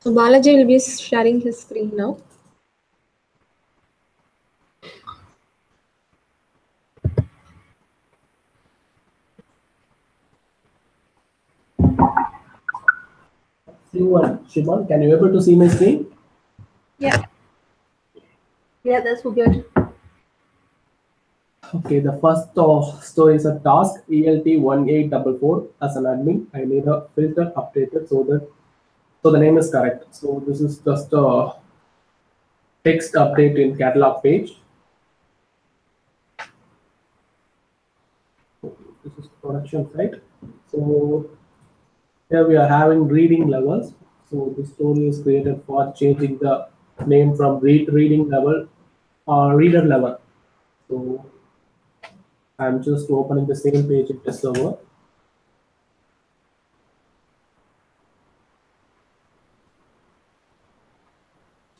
So Balaji will be sharing his screen now. Shimon, can you able to see my screen? Yeah. Yeah, that's all good. Okay, the first story is a task ELT1844 as an admin. I need a filter updated so the name is correct. So this is just a text update in catalog page. This is production site. So here we are having reading levels. So this story is created for changing the name from reading level or reader level. So I'm just opening the same page in test server.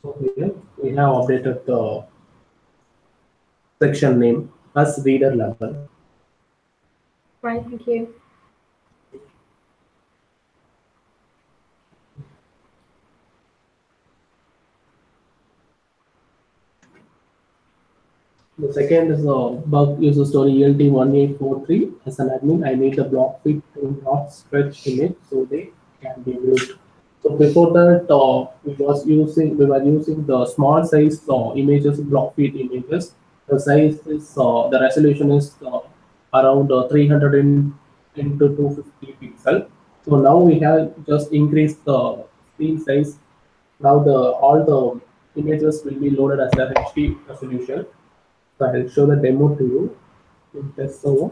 So here we have updated the section name as reader level. Right, thank you. The second is a bug user story ELT1843. As an admin, I need the block fit to not stretch image so they can be viewed. So before that, we were using the small size images, block fit images. The size is the resolution is around 300 into 250 pixel. So now we have just increased the screen size. Now all the images will be loaded as the HD resolution. So I'll show the demo to you in test server.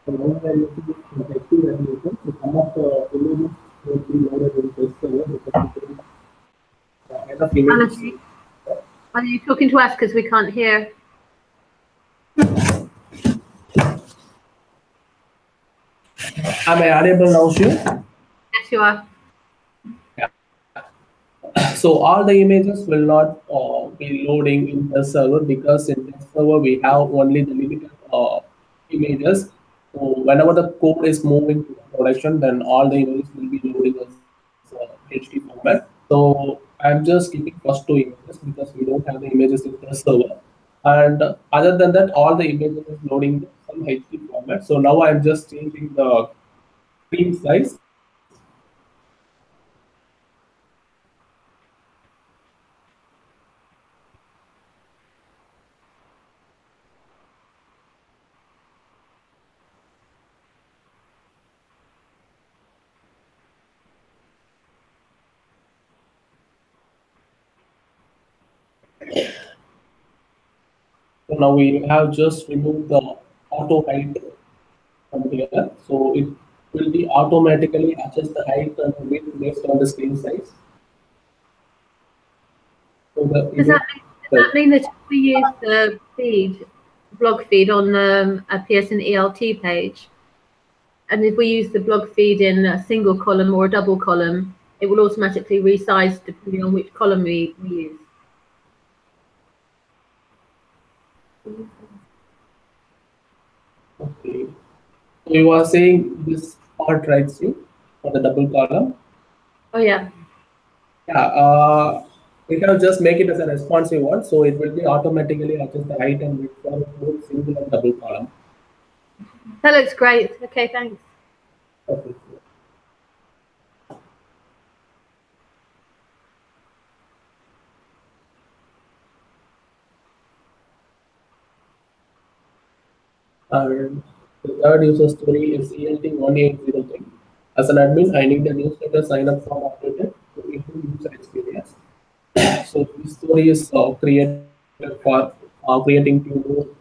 So now we are using the HD resolution. So some of the images will be loaded in test server because we can enough images. Balaji, are you talking to us because we can't hear? Am I audible now, Shiv? Yes, you are. So all the images will not be loading in the server because in the server we have only the limited images. So whenever the code is moving to production, then all the images will be loading as HD format. So I'm just keeping first two images because we don't have the images in the server. And other than that, all the images is loading some HD format. So now I'm just changing the screen size. So now we have just removed the auto height from here. So it will be automatically adjust the height and the width based on the screen size. So Does that mean that if we use the blog feed on a Pearson ELT page, and if we use the blog feed in a single column or a double column, it will automatically resize depending on which column we use? Okay. So you are saying this part right, Sue, for the double column? Oh yeah. Yeah, we have just make it as a responsive one, so it will be automatically adjust the height and width for both single and double column. That looks great. Okay, thanks. Okay. And the third user story is ELT1803. As an admin, I need a newsletter sign up form updated to improve user experience. So this story is created for creating two new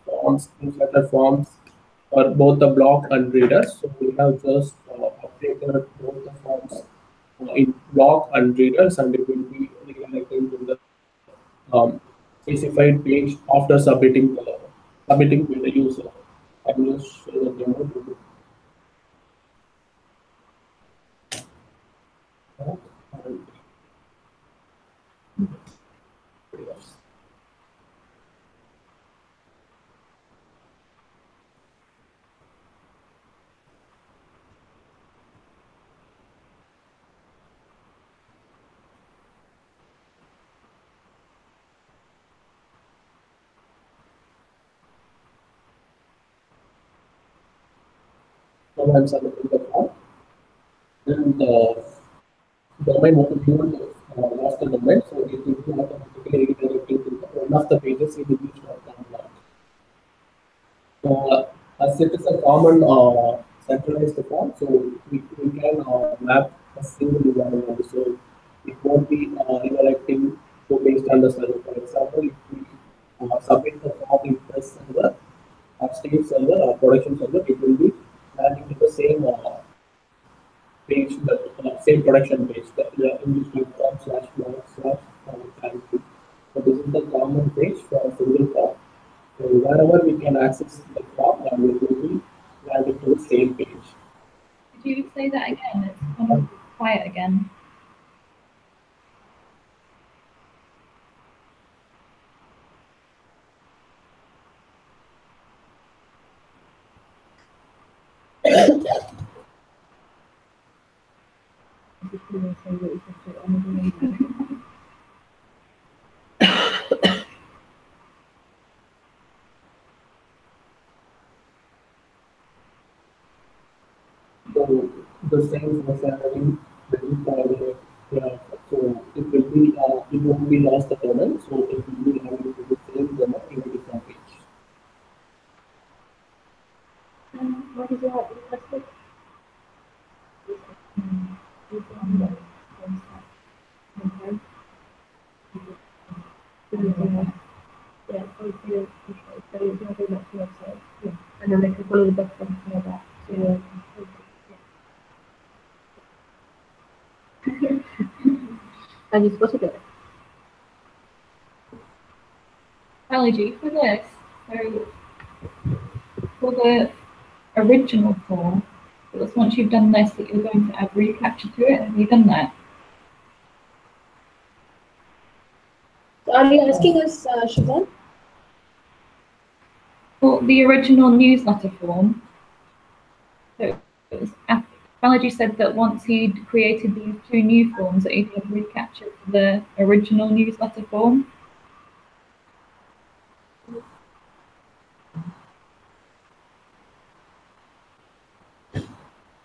forms, newsletter forms for both the blog and readers. So we have just updated both the forms in blog and readers, and it will be redirecting to the specified page after submitting to the user. I will just show the demo to the and readers. Now I'm submitting the form, and domain what we want to master domain, so it will be automatically redirecting to one of the pages in English.com blog. So as it is a common centralized form, so we can map a single URL, so it won't be redirecting to based on the server. For example, if we submit the form in press server, state server or production server, it will be landing to the same page, the same production page, the english.com/blog/thank you. So this is the common page for a single form. So wherever we can access the form, and it will be landing to the same page. Could you say that again? It's kind of quiet again. So the same functionality will be provided here. So it will be it won't be lost the domain, so it will be landing to the same domain in a different page. What is your requested? Okay. Yeah, so it's here, so you can go back to the website. Yeah. And then they can follow the button for that. So, and you've got to go. Balaji, for this, so for the original form, it was once you've done this that you're going to add reCAPTCHA to it. Have you done that? Are you asking us, Siobhan? For the original newsletter form, so it was Balaji said that once he'd created these two new forms that he'd add reCAPTCHA for the original newsletter form.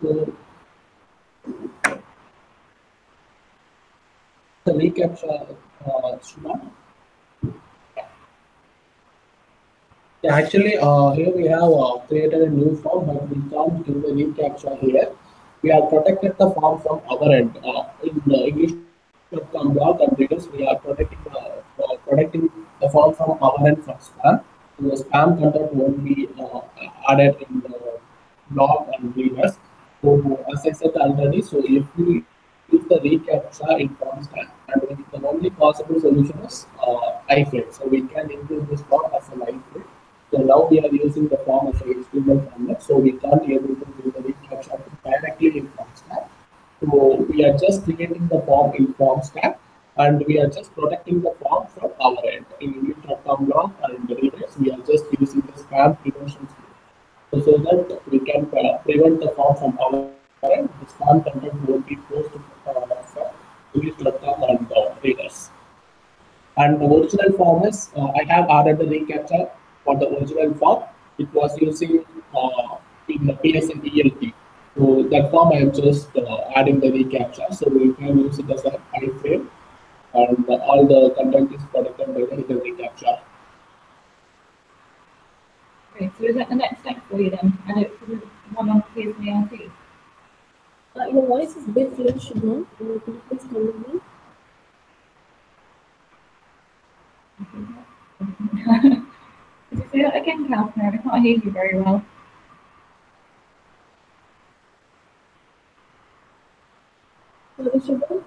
So the reCAPTCHA Shubha. Yeah, actually, here we have created a new form, but we can't do the reCAPTCHA here. We have protected the form from our end. In the English.com blog and readers, we are protecting the form from our end from spam. So the spam content won't be added in the blog and readers. So as I said already, so if we use the reCAPTCHA in form stack, and the only possible solution is iframe. So we can include this form as an iframe. So now we are using the form as an HTML format, so we can't be able to do the reCAPTCHA directly in form stack. So we are just creating the form in form stack, and we are just protecting the form from our end. In English.com blog and the readers, we are just using the spam prevention so that we can prevent the form from our end. The spam content won't be posted English.com and readers. And the original form is, I have added the reCAPTCHA for the original form. It was using in the PSN ELT. So that form I am just adding the reCAPTCHA. So we can use it as a iframe, and all the content is protected by the hidden reCAPTCHA. Okay, so is that the next step for you then? And it's the one on PSN ELT? Your voice is a bit low, Shubham. Could you please come again? Could you say that again, Catherine? I can't hear you very well. Shubham?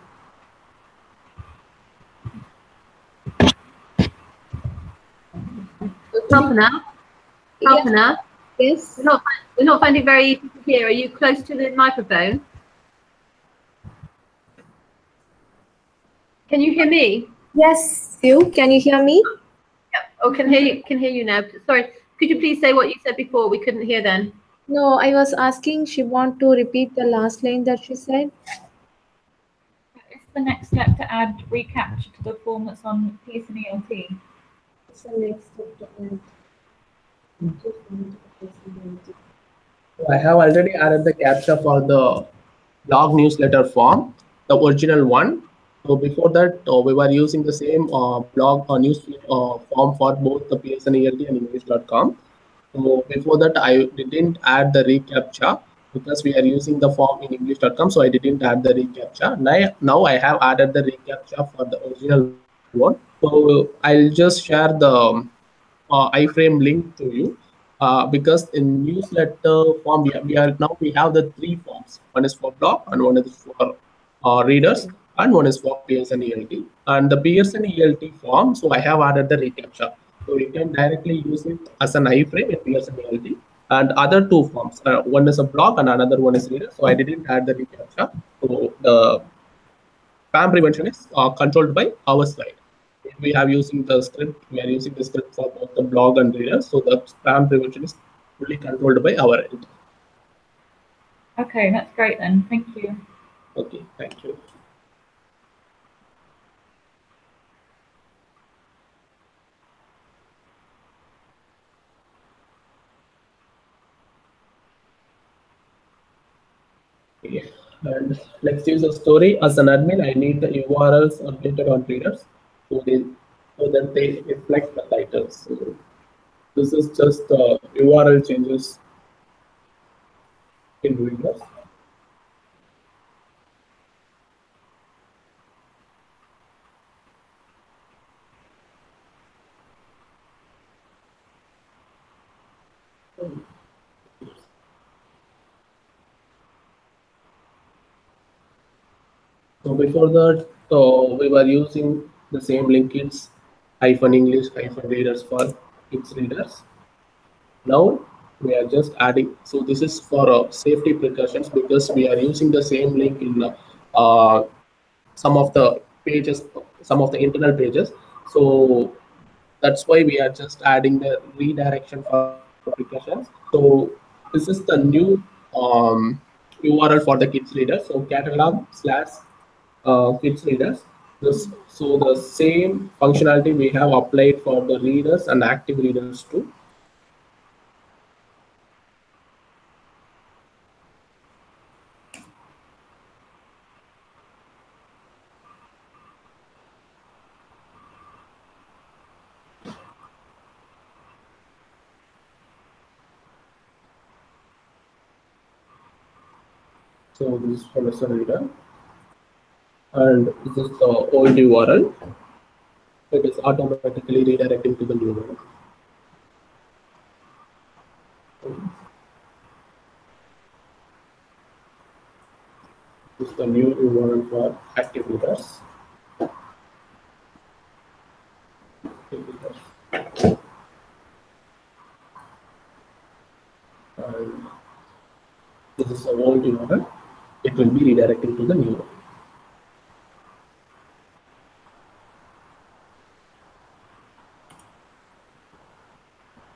Kalpana? Kalpana? Yes. We're not finding it very easy to hear. Are you close to the microphone? Can you hear me? Yes, you. Can you hear me? Yep. Oh, can hear you now. Sorry. Could you please say what you said before? We couldn't hear then. No, I was asking she want to repeat the last line that she said. It's the next step to add reCAPTCHA to the form that's on PSN ELT. It's the next step to add. I have already added the CAPTCHA for the blog newsletter form, the original one. So before that, we were using the same blog or news form for both the PSN ELT and English.com. So before that, I didn't add the reCAPTCHA because we are using the form in English.com. So I didn't add the reCAPTCHA. Now I have added the reCAPTCHA for the original one. So I'll just share the iframe link to you. Because in newsletter form we have the three forms. One is for blog, and one is for readers, and one is for PSN ELT. And the PSN ELT form, so I have added the reCAPTCHA. So you can directly use it as an iframe in PSN ELT. And other two forms, one is a blog and another one is reader. So I didn't add the reCAPTCHA. So the spam prevention is controlled by our side. We are using the script. We are using the script for both the blog and readers. So the spam prevention is fully controlled by our end. Okay, that's great then. Thank you. Okay, thank you. Okay. And let's use a story. As an admin, I need the URLs updated on readers so that they reflect the titles. So this is just the URL changes in readers. So before that, we were using the same linkage -English -readers for kids readers. Now we are just adding. So this is for safety precautions because we are using the same link in some of the pages, some of the internal pages. So that's why we are just adding the redirection for precautions. So this is the new URL for the kids readers. So catalog/kids readers. So the same functionality we have applied for the readers and active readers too. So this is for lesson reader, and this is the old URL. It is automatically redirecting to the new one. This is the new URL for active readers. And this is the old URL. It will be redirecting to the new one.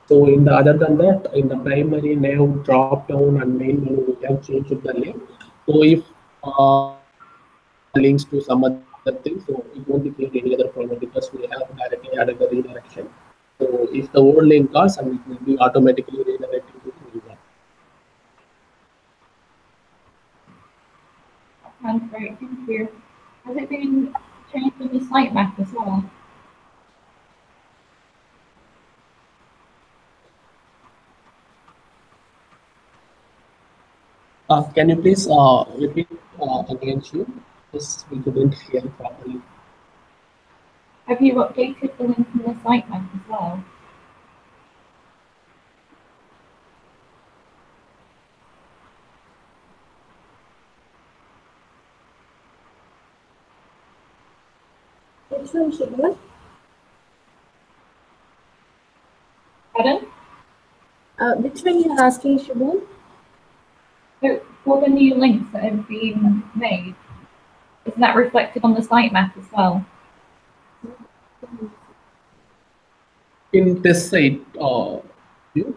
So in the other than that, in the primary nav drop down and main menu, we can change the link. So if links to some other thing, so it won't be creating any other problem because we have directly added the redirection. So if the old link calls, and it will be automatically redirecting to the new one. Sounds great, thank you. Has it been changed in the sitemap as well? Can you please repeat again, Shiv? Yes, we couldn't hear properly. Have you updated the link in the sitemap as well? Which one, Shubham? Pardon? Which one you're asking, Shubham? So for the new links that have been made, is that reflected on the sitemap as well? In test site, in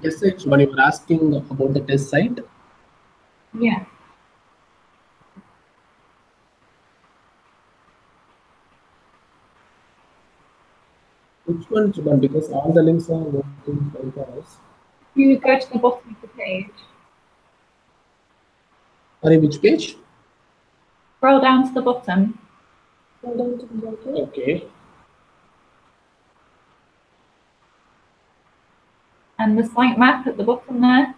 test site, when you were asking about the test site, Yeah. which one? Because all the links are working for us. You go to the bottom of the page, Sorry, which page? scroll down to the bottom, Go down to the bottom. Okay. and the sitemap at the bottom there.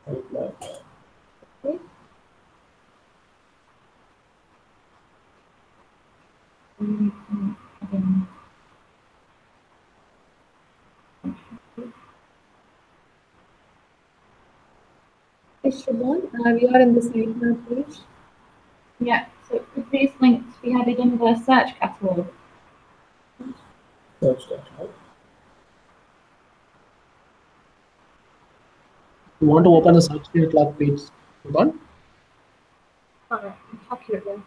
Okay. Yes, Shubham, we are in the sitemap page. Yeah, so could these links be added in the search catalogue? Search that out. You want to open the search catalog page? One. Alright, calculate then.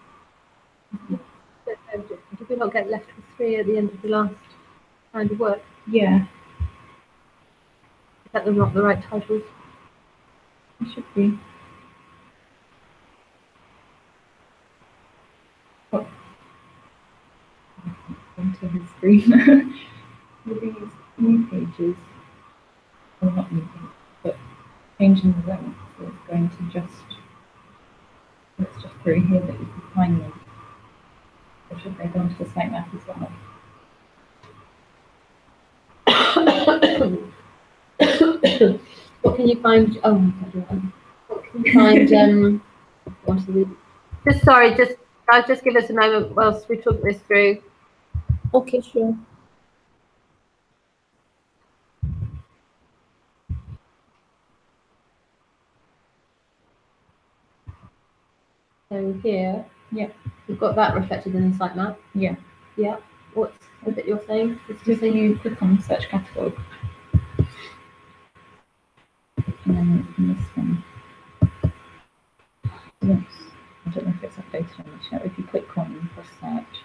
Did we not get left with 3 at the end of the last kind of work? Yeah, Is that not the right titles? it should be. Oh. Onto his screen. With these new pages, well, not new pages, but changing the links, so it's going to just, it's just through here that you can find them. Or should they go onto the sitemap as well? What can you find? Oh, what can you find? Onto the, just sorry, just give us a moment whilst we talk this through. Okay, sure. So here, Yeah. we've got that reflected in the sitemap. Yeah. Yeah. What's it you're saying? It's just that you click on search catalogue. And then in this one, links. I don't know if it's updated on the chat. If you click on and press search.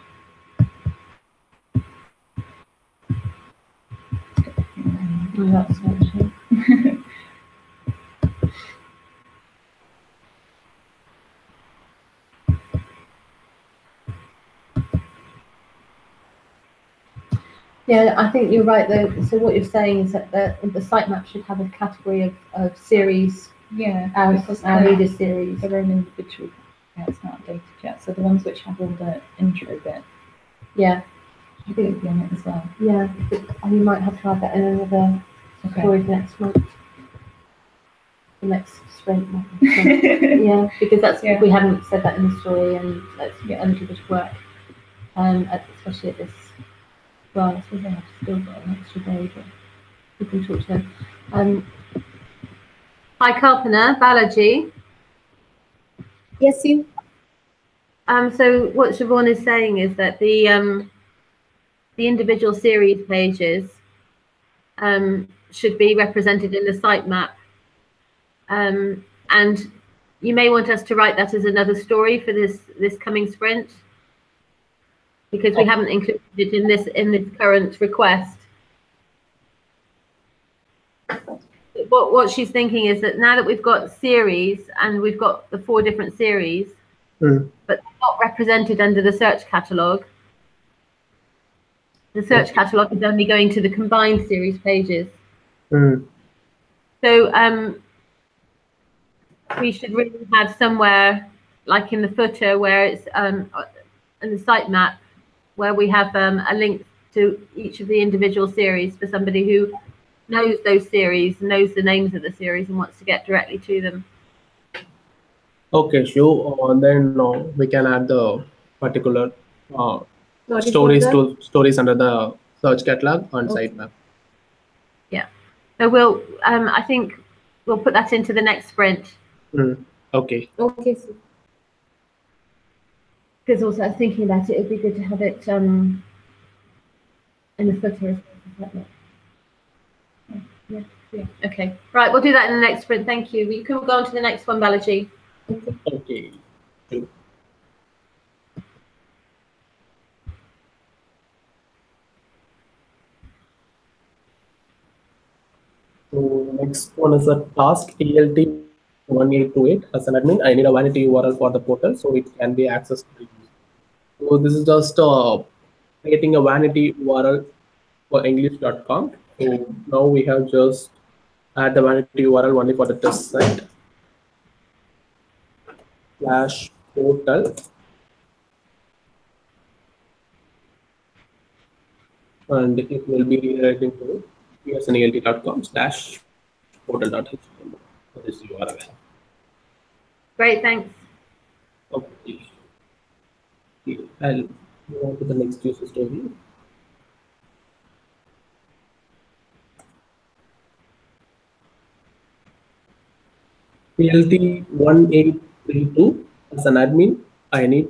Oh, that's searching. Yeah, I think you're right though. So what you're saying is that the sitemap should have a category of series, Yeah, because our they're reader series. their own individual. Yeah, it's not updated yet. So the ones which have all the intro bit, Yeah, I think it'd be on it as well. yeah. And you might have to add that in another story for next month. The next sprint. Yeah, because that's we haven't said that in the story, and that's a little bit of work. Especially at this. Well, I suppose I have still got an extra day, but we can talk to them. Hi, Kalpana, Balaji. Yes, you. So what Siobhan is saying is that the individual series pages should be represented in the sitemap, and you may want us to write that as another story for this coming sprint, because we haven't included it in this current request. what she's thinking is that now that we've got series and we've got the 4 different series, but they're not represented under the search catalog. The search catalog is only going to the combined series pages. So we should really have somewhere like in the footer where it's in the sitemap where we have a link to each of the individual series for somebody who knows those series, knows the names of the series and wants to get directly to them. Okay, sure. Then we can add the particular stories under the search catalog on sitemap. Yeah. So we'll I think we'll put that into the next sprint. Okay. Okay, sir. Because also I was thinking about it, it'd be good to have it in the footer as well. Yeah. Okay. Right, we'll do that in the next sprint. Thank you. You can go on to the next one, Balaji. Okay. Sure. So next one is a task ELT 1828. As an admin, I need a vanity URL for the portal so it can be accessed. So this is just creating a vanity URL for English.com. So now we have just add the vanity URL only for the test site /portal, and it will be redirecting to pearsonelt.com/portal.html for this URL. Great, thanks. Okay. I'll move on to the next user story. PLT 1832. As an admin, I need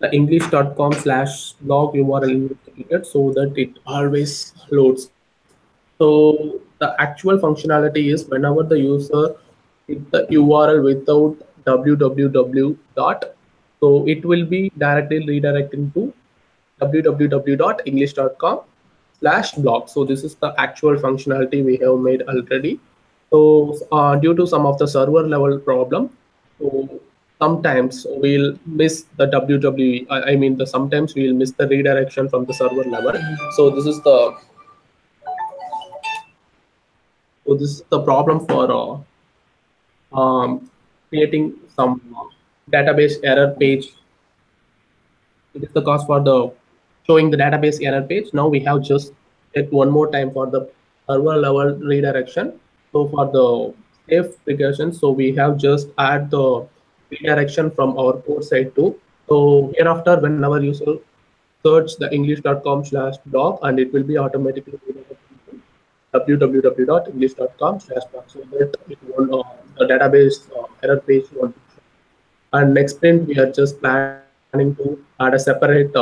the english.com/blog URL investigated so that it always loads. So the actual functionality is whenever the user hit the URL without www dot, so it will be directly redirecting to www.english.com/blog. So this is the actual functionality we have made already. So due to some of the server level problem, so sometimes we'll miss the www. I mean, sometimes we'll miss the redirection from the server level. So this is the problem for creating some database error page. It is the cause for the showing the database error page. Now we have just checked one more time for the server level redirection. So for the safe regression, so we have just add the redirection from our port side too. So hereafter, whenever user search the english.com/blog, and it will be automatically redirected to www.english.com/blog, so that it won't the database error page won't. And next sprint, we are just planning to add a separate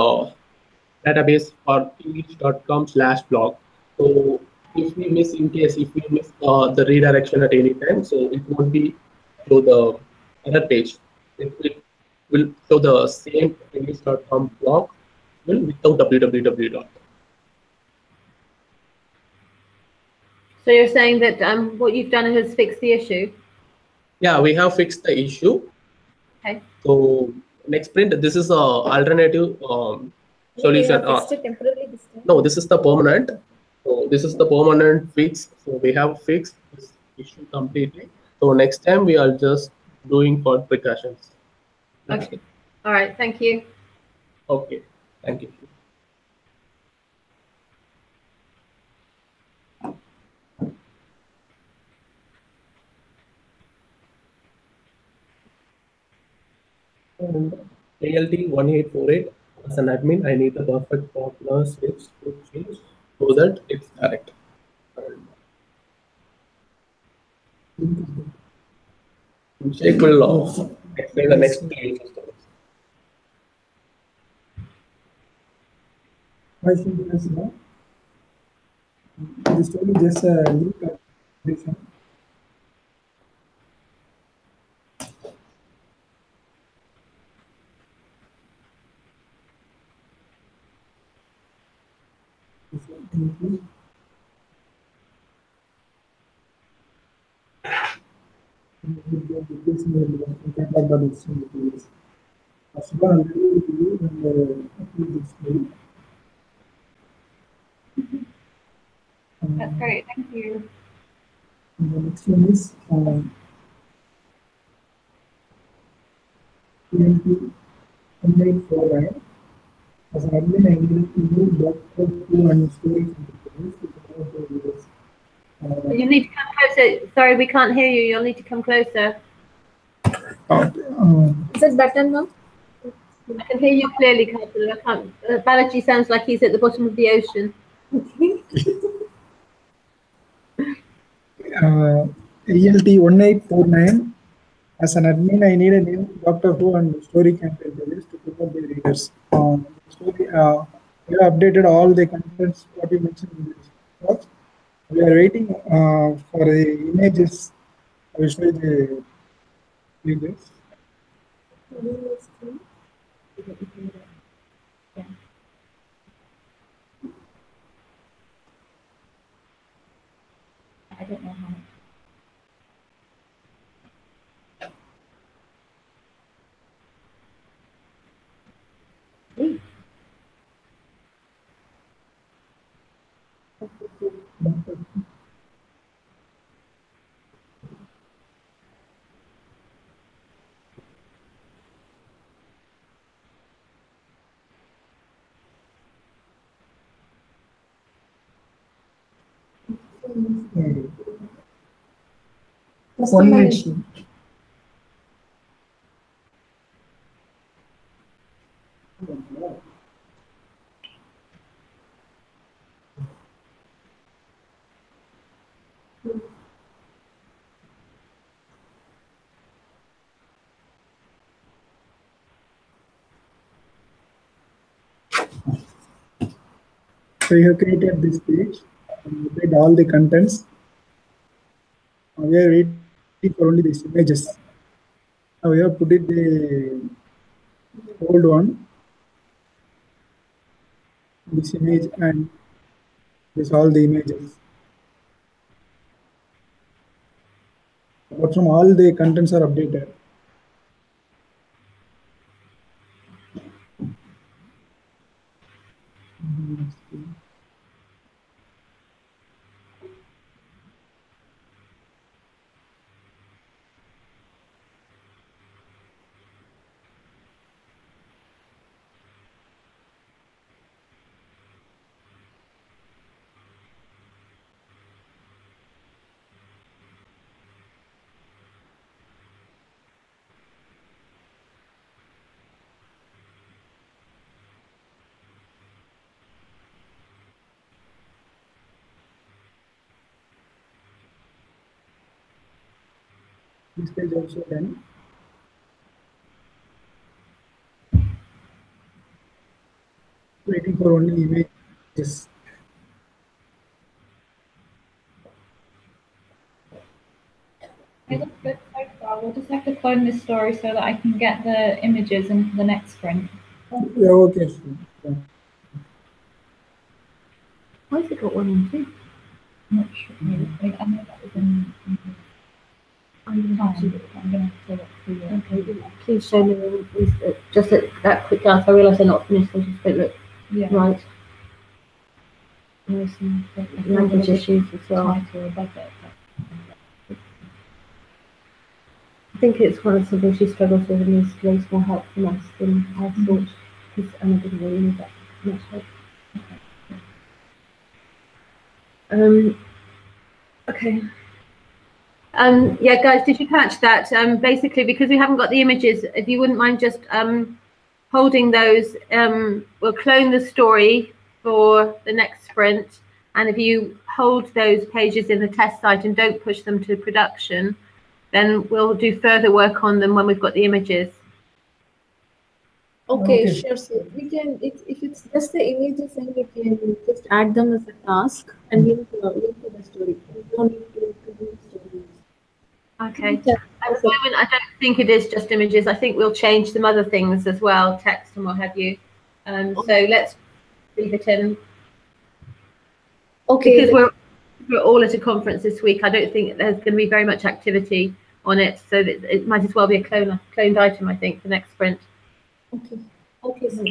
database for english.com/blog. So if we miss the redirection at any time, so it won't be show the error page. It will show the same english.com blog without www. So you're saying that what you've done has fixed the issue? Yeah, we have fixed the issue. Okay. So next sprint, this is a alternative solution. No, this is the permanent. So this is the permanent fix. So we have fixed this issue completely. So next time we are just doing for precautions. Okay. All right. Thank you. Okay. Thank you. And ALT 1848. As an admin, I need the perfect partner switch to change so that it's correct. Sheikh will explain the next three user stories. Why should we do that? The story just a link application. That's great. Thank you. And the next one is PNP 1849. As an admin, I needed to move Dr. and stories into place to promote the videos. You need to come closer. Sorry, we can't hear you. You'll need to come closer. Is it better now? I can hear you clearly, Councillor. I can't. Balaji sounds like he's at the bottom of the ocean. ELT 1849. As an admin, I need a new Doctor Who and story campaign to promote the readers. Story, we have updated all the contents what you mentioned in this talk. We are waiting for the images. I will show you the images. I don't know how much. One minute. So you have created this page and read all the contents. We are waiting for only these images. Now we have put it the old one, this image, and this all the images. Apart from all the contents are updated. This page also done. Waiting for only images. It looks good so far. We'll just have to clone this story so that I can get the images into the next sprint. Yeah, okay. Sure. Yeah. Why has it got 1 and 2? I'm not sure. I know that was in. I'm going to have to look through it. Okay, please show me just that quick glance. I realise they're not finished. I just don't look right. There's some language issues as well. Title above it. I think it's one of the things she struggles with and needs to raise more help from us than I thought, because Anna didn't really need that much help. Okay. Yeah, guys, did you catch that? Basically, because we haven't got the images, if you wouldn't mind just holding those, we'll clone the story for the next sprint. And if you hold those pages in the test site and don't push them to production, then we'll do further work on them when we've got the images. Okay, sure. So we can, if it's just the images, then we can just add them as a task and link to the story. We don't need to do stories. Okay. At the moment, I don't think it is just images. I think we'll change some other things as well, text and what have you. So let's leave it in. Okay. Because we're all at a conference this week, I don't think there's going to be very much activity on it, so that it might as well be a cloned item, I think, for next sprint. Okay. Okay, sir.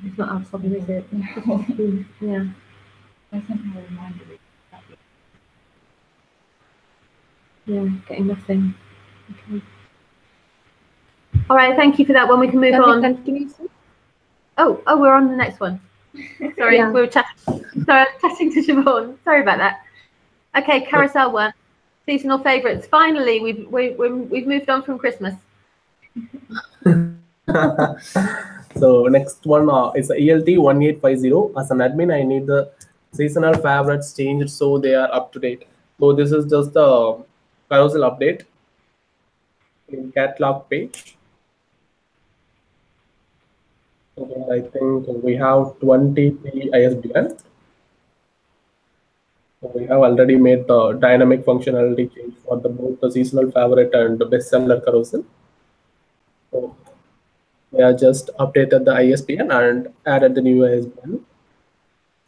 It's not our problem, is it? Yeah. I sent her a reminder. Yeah, getting nothing. Okay. All right, thank you for that one. We can move Can on. we continue, sir? Oh, we're on the next one. Sorry, Yeah. we were chatting to Siobhan. Sorry about that. Okay, carousel one, seasonal favourites. Finally, we've moved on from Christmas. So next one is a ELT 1850. As an admin, I need the seasonal favorites changed so they are up to date. So this is just the carousel update in catalog page. So I think we have 23 ISBN. So we have already made the dynamic functionality change for both the seasonal favorite and the bestseller carousel. So we have just updated the ISBN and added the new ISBN.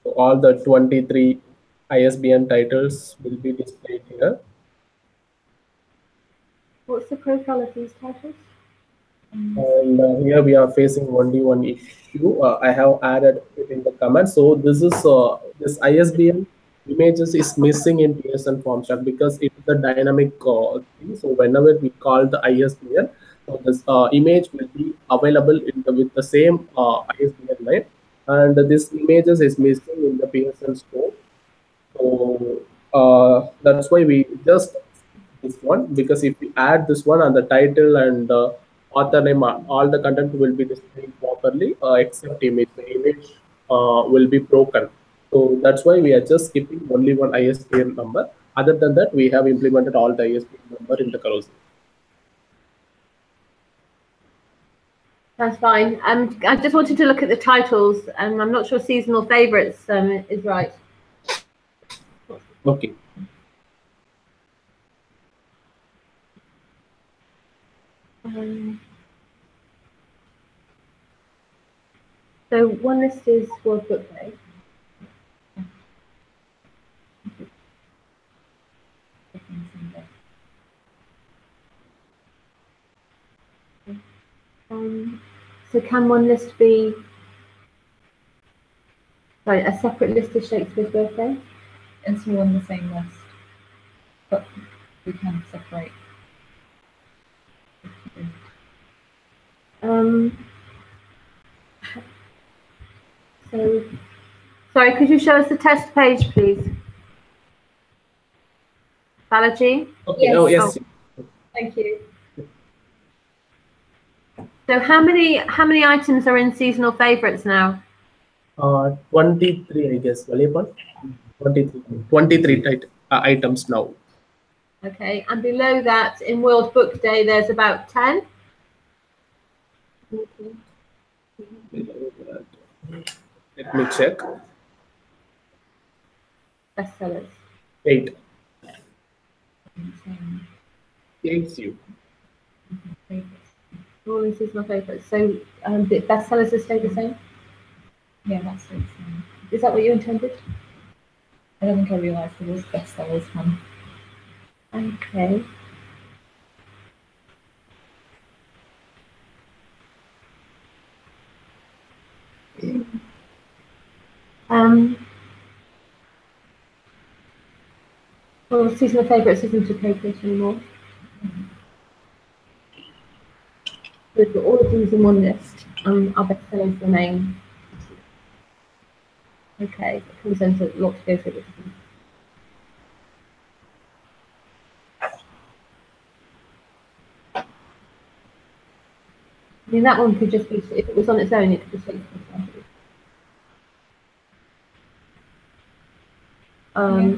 So all the 23 ISBN titles will be displayed here. What's the profile of these titles? And here we are facing only one issue. I have added it in the comment. So this is this ISBN images is missing in PSN format because it is a dynamic thing. So whenever we call the ISBN, so this image will be available with the same ISBN name, and this images is missing in the PSN store. So that's why we just this one, because if we add this one and the title and author name, all the content will be displayed properly except image. The image will be broken. So that's why we are just skipping only one ISBN number. Other than that, we have implemented all the ISBN number in the carousel. That's fine. I just wanted to look at the titles, and I'm not sure seasonal favourites is right. Okay. So one list is World Book Day. So can one list be, sorry, a separate list of Shakespeare's birthday? It's all on the same list, but we can separate. So, sorry, could you show us the test page, please? Balaji? Okay. Yes. Oh, yes. Oh, thank you. So how many items are in seasonal favourites now? 23, I guess. 23 items now. Okay, and below that, in World Book Day, there's about 10. Let me check. Bestsellers. 8. 8 you. All in seasonal favourites. So the bestsellers will stay the same? Yeah, that's the same. Is that what you intended? I don't think I realised there was bestsellers one. Okay. Well, seasonal favourites isn't appropriate anymore. We've got all of these in one list. Our bestsellers remain. Okay, it comes into a lot to go through. I mean, that one could just be, if it was on its own, it could be Shakespeare.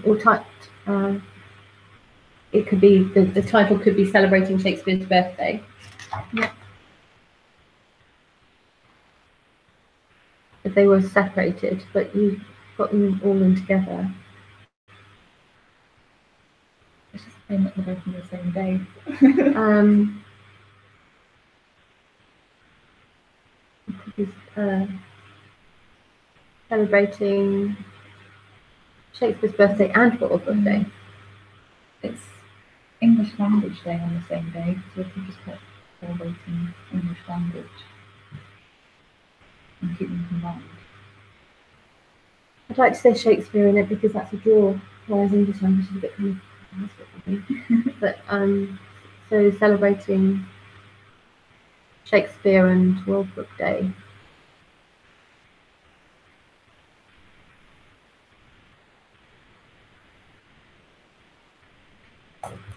Or typed. It could be the title could be celebrating Shakespeare's birthday. Yeah. If they were separated, but you've got them all in together. It's just saying that they're both on the same day. celebrating Shakespeare's birthday and World Book Day. It's English Language Day on the same day, so we could just put celebrating English language and keep them combined. I'd like to say Shakespeare in it because that's a draw, whereas English language is a bit kind of but so celebrating Shakespeare and World Book Day.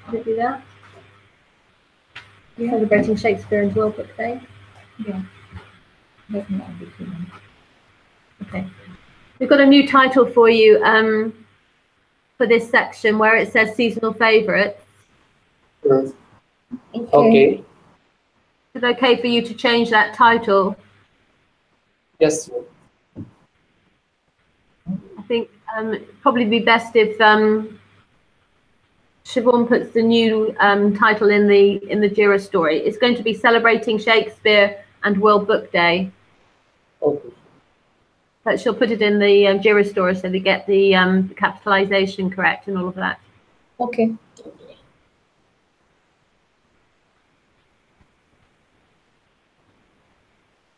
Did it do that? Yeah. Celebrating Shakespeare and World Book Day. Yeah. I don't think that would be too long. Okay. We've got a new title for you for this section where it says seasonal favourites. Okay. Is it okay for you to change that title? Yes. I think it'd probably be best if Siobhan puts the new title in the JIRA story. It's going to be Celebrating Shakespeare and World Book Day. Okay. But she'll put it in the JIRA story so they get the capitalization correct and all of that. Okay.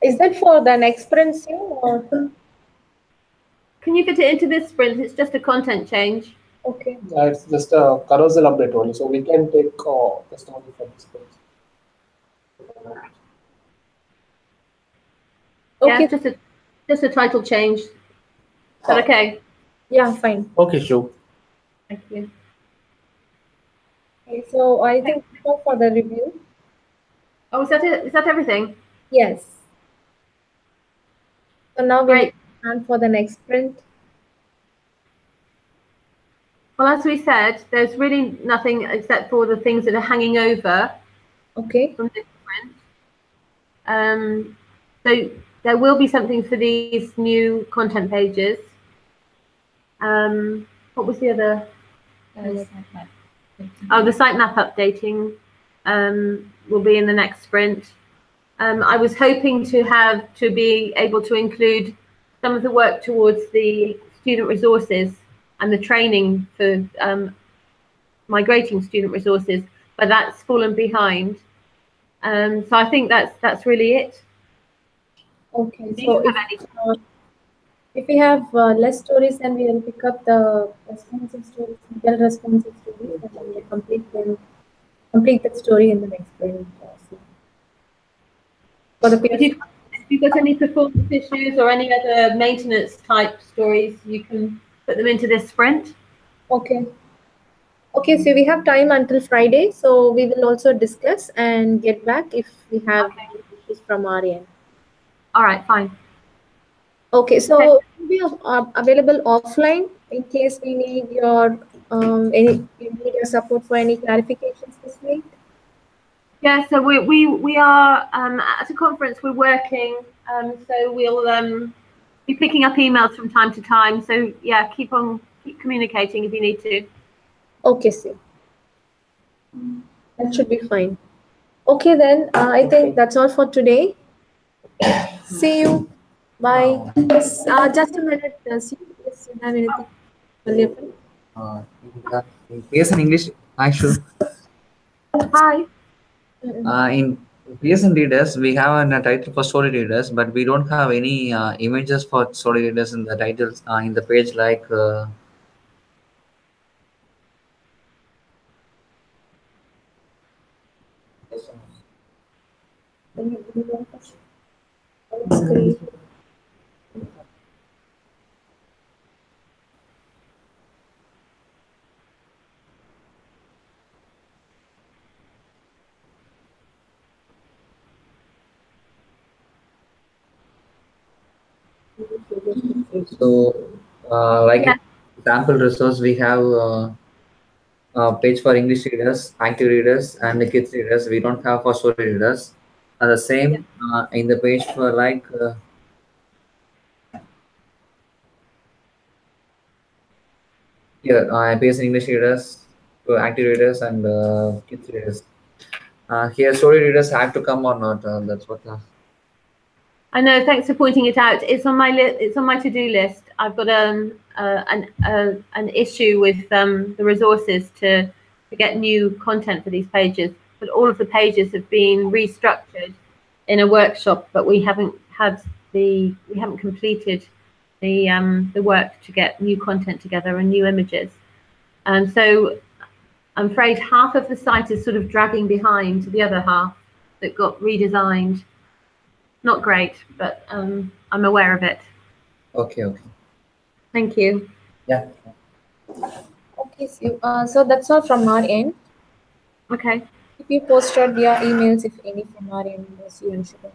Is that for the next sprint soon or? Can you fit it into this sprint? It's just a content change. Okay. It's just a carousel update only, so we can take the story for this page. Yeah, Okay. just a title change. Is that okay? Yeah, fine. Okay, sure. Thank you. Okay, so I think go for the review. Oh, is that it? Is that everything? Yes. So now we Great. plan for the next sprint. Well, as we said, there's really nothing except for the things that are hanging over Okay. from this sprint. So there will be something for these new content pages. What was the other? Oh, the sitemap updating will be in the next sprint. I was hoping to be able to include some of the work towards the student resources and the training for migrating student resources, but that's fallen behind. So I think that's really it. Okay. Do So you have if we have less stories, then we will pick up the responsive stories, responsive stories, and then we'll complete that story in the next sprint. For the If you've got any performance issues or any other maintenance type stories, you can put them into this sprint. Okay. Okay, so we have time until Friday, so we will also discuss and get back if we have any issues from our end. All right, fine. Okay, so we'll be available offline in case we need your support for any clarifications this week. Yeah, so we are at a conference. We're working, so we'll be picking up emails from time to time. So yeah, keep communicating if you need to. Okay, sir. That should be fine. Okay, then I think that's all for today. See you. Bye. Yes, just a minute. Yes, you have anything? PS in English, I should. Hi. In PSN readers, we have a title for story readers, but we don't have any images for story readers in the titles in the page like. So, like Yeah. sample resource, we have a page for English readers, active readers, and the kids readers. We don't have for story readers. And the same in the page for like. Here, PS English readers, active readers, and kids readers. Here, story readers have to come or not. That's what. I know. Thanks for pointing it out. It's on my It's on my to-do list. I've got an issue with the resources to get new content for these pages, but all of the pages have been restructured in a workshop, but we haven't completed the work to get new content together and new images. And so I'm afraid half of the site is sort of dragging behind the other half that got redesigned. Not great, but I'm aware of it. Okay. Thank you. Yeah. Okay, so that's all from our end. Okay. Keep you posted via emails if any from our end, Sue and Shubham.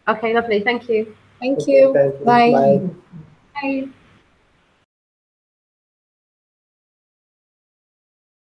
Okay, lovely. Thank you. Thank you. Thank you. Bye. Bye. Bye.